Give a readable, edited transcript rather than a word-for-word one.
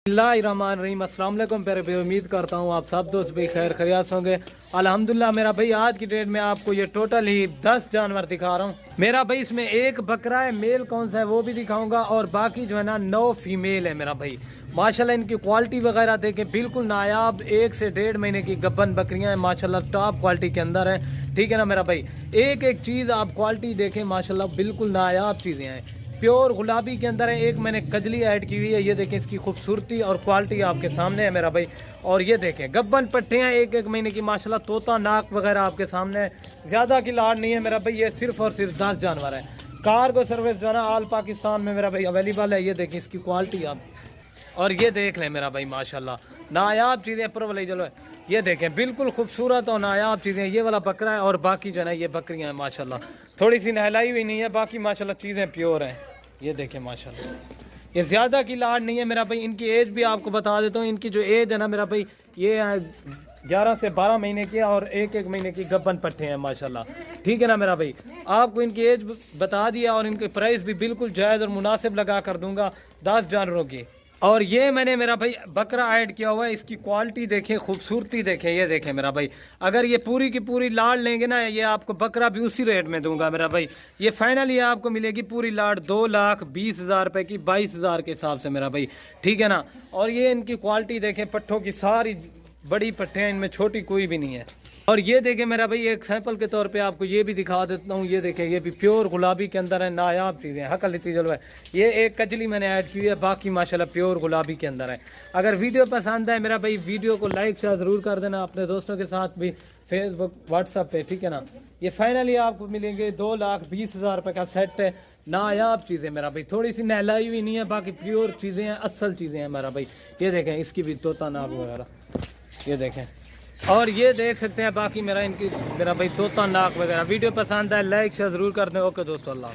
बिस्मिल्लाहिर्रहमानिर्रहीम। अस्सलाम वालेकुम प्यारे भाई, उम्मीद करता हूँ आप सब दोस्त भी खैर खैरियत होंगे। अल्हम्दुलिल्लाह मेरा भाई आज की डेट में आपको ये टोटल ही 10 जानवर दिखा रहा हूँ मेरा भाई। इसमें एक बकरा है, मेल कौन सा है वो भी दिखाऊंगा, और बाकी जो है ना 9 फीमेल है मेरा भाई। माशाल्लाह इनकी क्वालिटी वगैरह देखें, बिल्कुल नायाब 1 से 1.5 महीने की गब्बन बकरियां हैं माशाल्लाह, टॉप क्वालिटी के अंदर है। ठीक है ना मेरा भाई, एक एक चीज़ आप क्वालिटी देखें माशाल्लाह, बिल्कुल नायाब चीज़ें हैं। प्योर गुलाबी के अंदर है। एक मैंने कजली ऐड की हुई है, ये देखें इसकी खूबसूरती और क्वालिटी आपके सामने है मेरा भाई। और ये देखें गब्बन पट्टियाँ 1-1 महीने की माशाल्लाह, तोता नाक वगैरह आपके सामने है। ज़्यादा की लाड़ नहीं है मेरा भाई, ये सिर्फ और सिर्फ 10 जानवर है। कार्गो सर्विस जो है ना ऑल पाकिस्तान में मेरा भाई अवेलेबल है। ये देखें इसकी क्वालिटी आप, और ये देख लें मेरा भाई माशाल्लाह नायाब चीज़ें पर वाली चलो। ये देखें बिल्कुल खूबसूरत और नायाब चीज़ें। ये वाला बकरा है और बाकी जो है ना ये बकरियां हैं माशाल्लाह, थोड़ी सी नहलाई हुई नहीं है, बाकी माशाल्लाह चीज़ें प्योर हैं। ये देखें माशाल्लाह, ये ज़्यादा की लाड़ नहीं है मेरा भाई। इनकी एज भी आपको बता देता हूँ, इनकी जो एज है ना मेरा भाई, ये 11 से 12 महीने की, और 1-1 महीने की गब्बन पट्टे हैं माशाल्लाह। ठीक है ना मेरा भाई, आपको इनकी एज बता दिया और इनके प्राइस भी बिल्कुल जायज़ और मुनासिब लगा कर दूंगा 10 जानवरों की। और ये मैंने मेरा भाई बकरा ऐड किया हुआ है, इसकी क्वालिटी देखें, खूबसूरती देखें। ये देखें मेरा भाई, अगर ये पूरी की पूरी लाड़ लेंगे ना, ये आपको बकरा भी उसी रेट में दूंगा मेरा भाई। ये फाइनली आपको मिलेगी पूरी लाड़ 2,20,000 रुपए की, 22,000 के हिसाब से मेरा भाई। ठीक है ना, और ये इनकी क्वालिटी देखें, पट्ठों की सारी बड़ी पट्टे हैं, इनमें छोटी कोई भी नहीं है। और ये देखें मेरा भाई, एक सैंपल के तौर पे आपको ये भी दिखा देता हूँ। ये देखें, ये भी प्योर गुलाबी के अंदर है, नायाब चीज़ें हकल इतनी जलवा है। ये एक कजली मैंने ऐड की है, बाकी माशाल्लाह प्योर गुलाबी के अंदर है। अगर वीडियो पसंद है मेरा भाई, वीडियो को लाइक शेयर ज़रूर कर देना अपने दोस्तों के साथ भी, फेसबुक व्हाट्सअप पे। ठीक है ना, ये फाइनली आपको मिलेंगे 2,20,000 रुपये का सेट है। नायाब चीज़ें मेरा भाई, थोड़ी सी नहलाई हुई नहीं है, बाकी प्योर चीज़ें हैं, असल चीज़ें हैं मेरा भाई। ये देखें इसकी भी तोता नाक वगैरह, ये देखें, और ये देख सकते हैं बाकी मेरा भाई तोता नाक वगैरह। वीडियो पसंद है लाइक शेयर ज़रूर कर दें। ओके दोस्तों, अल्लाह।